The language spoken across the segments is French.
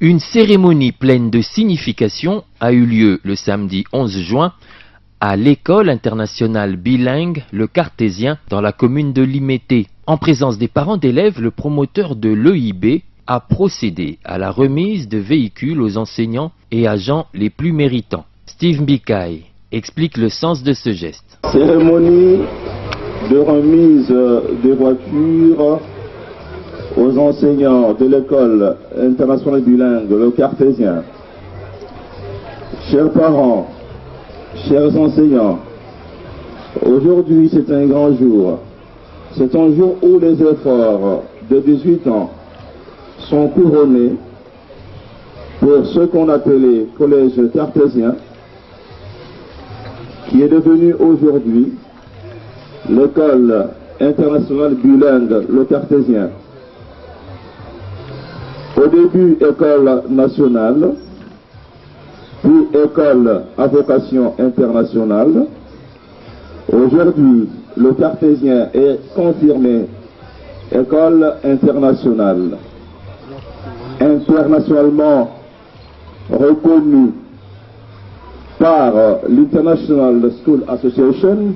Une cérémonie pleine de signification a eu lieu le samedi 11 juin à l'école internationale bilingue Le Cartésien dans la commune de Limété. En présence des parents d'élèves, le promoteur de l'EIB a procédé à la remise de véhicules aux enseignants et agents les plus méritants. Steve Mbikaï explique le sens de ce geste. Cérémonie de remise des voitures aux enseignants de l'école internationale bilingue Le Cartésien. Chers parents, chers enseignants, aujourd'hui c'est un grand jour. C'est un jour où les efforts de 18 ans sont couronnés pour ce qu'on appelait collège cartésien, qui est devenu aujourd'hui l'école internationale bilingue Le Cartésien. Au début, école nationale, puis école à vocation internationale. Aujourd'hui, le Cartésien est confirmé école internationale. Internationalement reconnu par l'International School Association,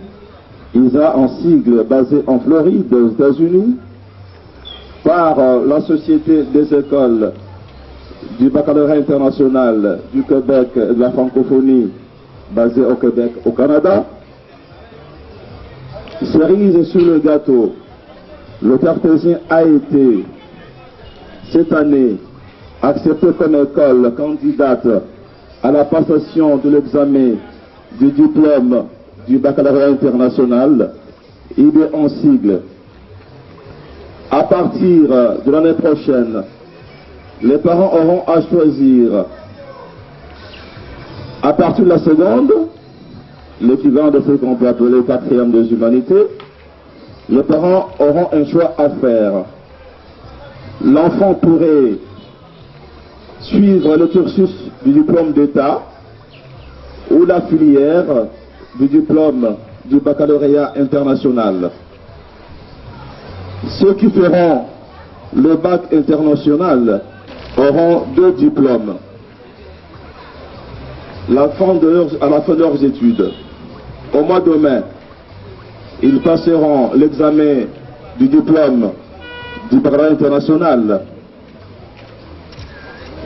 ISA en sigle basé en Floride aux États-Unis, par la Société des écoles du baccalauréat international du Québec et de la francophonie basée au Québec, au Canada. Cerise sur le gâteau, le Cartésien a été cette année accepté comme école candidate à la passation de l'examen du diplôme du baccalauréat international, IB en sigle. À partir de l'année prochaine, les parents auront à choisir, à partir de la seconde, l'équivalent de ce qu'on peut appeler quatrième des humanités, les parents auront un choix à faire. L'enfant pourrait suivre le cursus du diplôme d'État ou la filière du diplôme du baccalauréat international. Ceux qui feront le bac international auront 2 diplômes à la fin de leurs études. Au mois de mai, ils passeront l'examen du diplôme du baccalauréat international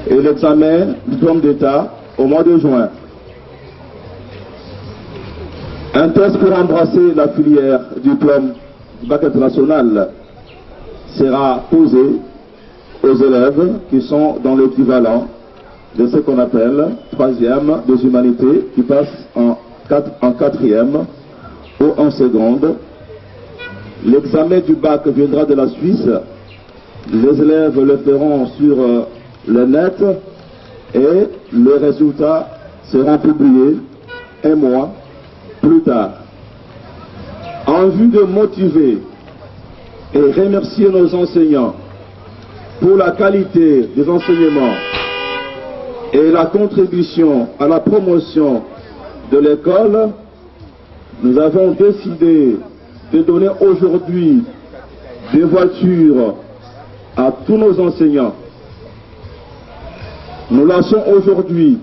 et l'examen du diplôme d'État au mois de juin. Un test pour embrasser la filière diplôme du bac international sera posé aux élèves qui sont dans l'équivalent de ce qu'on appelle troisième des humanités, qui passent en quatrième ou en seconde. L'examen du bac viendra de la Suisse. Les élèves le feront sur le net et les résultats seront publiés un mois plus tard. En vue de motiver et remercier nos enseignants pour la qualité des enseignements et la contribution à la promotion de l'école, nous avons décidé de donner aujourd'hui des voitures à tous nos enseignants. Nous lançons aujourd'hui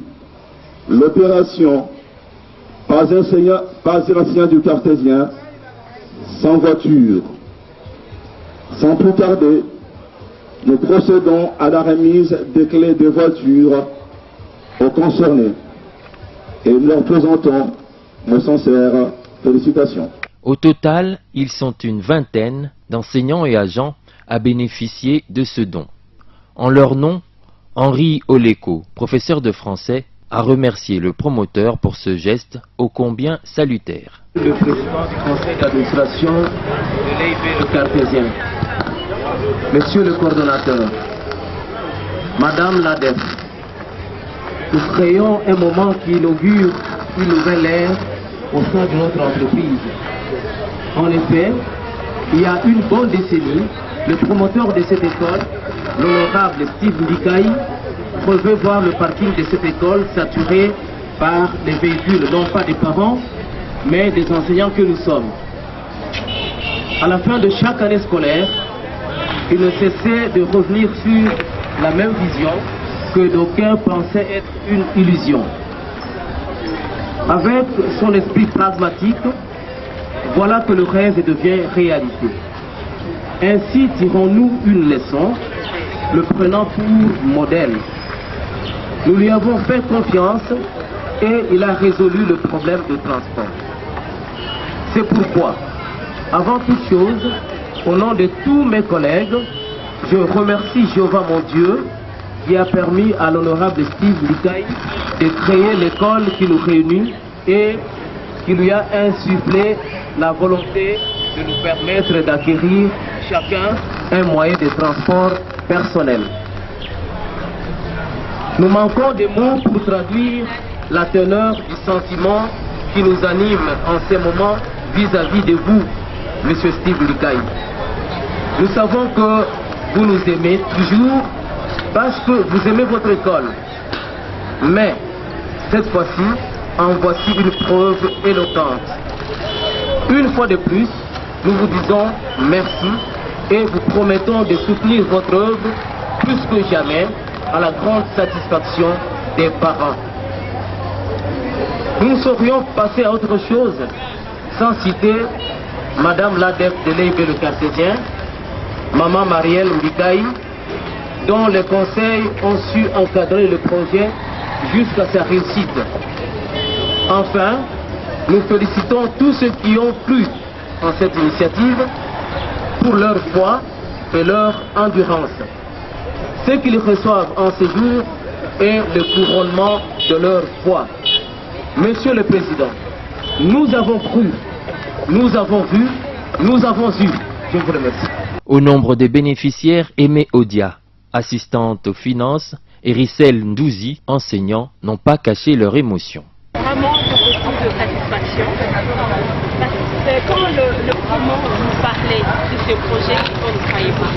l'opération Pas un enseignant du Cartésien sans voiture. Sans plus tarder, nous procédons à la remise des clés de voiture aux concernés et nous leur présentons nos sincères félicitations. Au total, ils sont une vingtaine d'enseignants et agents à bénéficier de ce don. En leur nom, Henri Oleko, professeur de français, a remercié le promoteur pour ce geste ô combien salutaire. Le président du conseil d'administration de l'EIB Le Cartésien, monsieur le coordonnateur, madame la DEF, nous créons un moment qui inaugure une nouvelle ère au sein de notre entreprise. En effet, il y a une bonne décennie, le promoteur de cette école, l'honorable Steve Mbikaï, pouvait voir le parking de cette école saturé par des véhicules, non pas des parents, mais des enseignants que nous sommes. À la fin de chaque année scolaire, il ne cessait de revenir sur la même vision, que d'aucuns pensaient être une illusion. Avec son esprit pragmatique, voilà que le rêve devient réalité. Ainsi tirons-nous une leçon, le prenant pour modèle. Nous lui avons fait confiance et il a résolu le problème de transport. C'est pourquoi, avant toute chose, au nom de tous mes collègues, je remercie Jéhovah mon Dieu qui a permis à l'honorable Steve Likaï de créer l'école qui nous réunit et qui lui a insufflé la volonté de nous permettre d'acquérir chacun un moyen de transport personnel. Nous manquons des mots pour traduire la teneur du sentiment qui nous anime en ces moments vis-à-vis de vous, M. Steve Likaï. Nous savons que vous nous aimez toujours parce que vous aimez votre école. Mais cette fois-ci, en voici une preuve éloquente. Une fois de plus, nous vous disons merci et vous promettons de soutenir votre œuvre plus que jamais à la grande satisfaction des parents. Nous ne saurions passer à autre chose sans citer Madame l'adepte de l'EIB le Cartésien, Maman Marielle Likaï, dont les conseils ont su encadrer le projet jusqu'à sa réussite. Enfin, nous félicitons tous ceux qui ont plu en cette initiative pour leur foi et leur endurance. Ce qu'ils reçoivent en ce jour est le couronnement de leur foi. Monsieur le Président, nous avons cru, nous avons vu, nous avons eu. Je vous remercie. Au nombre des bénéficiaires, Aimé Odia, assistante aux finances, et Rissel Ndouzi, enseignant, n'ont pas caché leur émotion. Vraiment beaucoup de satisfaction. Parce que quand le promo nous parlait de ce projet, on ne croyait pas.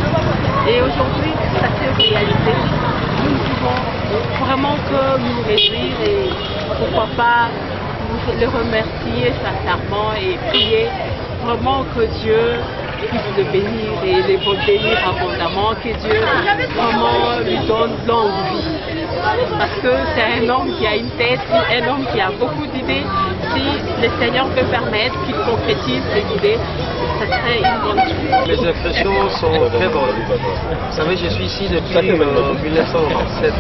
Et aujourd'hui, ça s'est réalisé. Nous pouvons vraiment que nous réjouir et pourquoi pas le remercier sincèrement et prier vraiment que Dieu puisse le bénir et le bénir abondamment, que Dieu vraiment lui donne longue vie. Parce que c'est un homme qui a une tête, un homme qui a beaucoup d'idées. Si le Seigneur peut permettre qu'il concrétise ces idées, ça serait une bonne chose. Mes impressions sont très bonnes. Vous savez, je suis ici depuis 1997,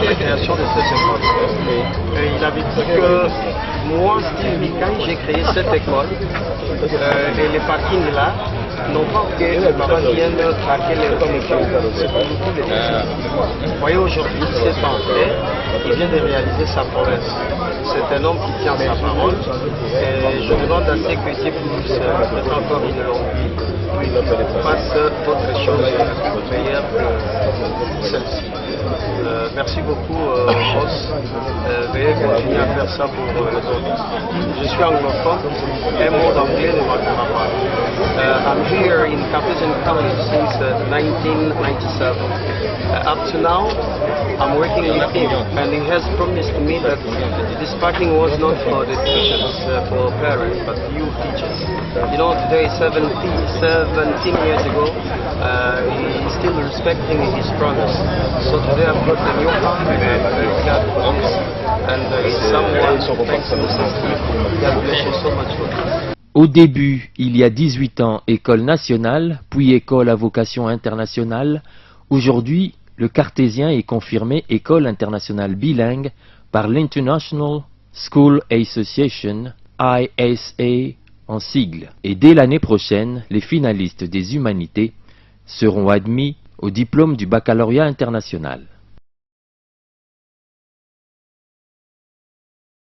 la création de cette école. Il avait dit que moi, Steve Likaï, j'ai créé cette école et les parkings là, non pas que les parents viennent traquer les commissions, c'est pour nous tous les deux. Vous voyez, aujourd'hui, cet enfant, il vient de réaliser sa promesse. C'est un homme qui tient sa parole et je demande à ses que Dieu puisse mettre encore une longue vie, fasse d'autres choses meilleures que celle-ci. Merci beaucoup, Ross. Veuillez continuer à faire ça pour les autres. Je suis anglophone, un mot d'anglais ne manquera pas. I'm here in Cartesian County since 1997. Up to now, I'm working with him, and he has promised me that this parking was not for the teachers, for parents, but you teachers. You know, today, 17 years ago, he's still respecting his promise. So today I've got a new parking, and God bless, and it's someone thanks to Steve. God bless you so much for this. Au début, il y a 18 ans, école nationale, puis école à vocation internationale. Aujourd'hui, le Cartésien est confirmé école internationale bilingue par l'International School Association, ISA en sigle. Et dès l'année prochaine, les finalistes des humanités seront admis au diplôme du baccalauréat international.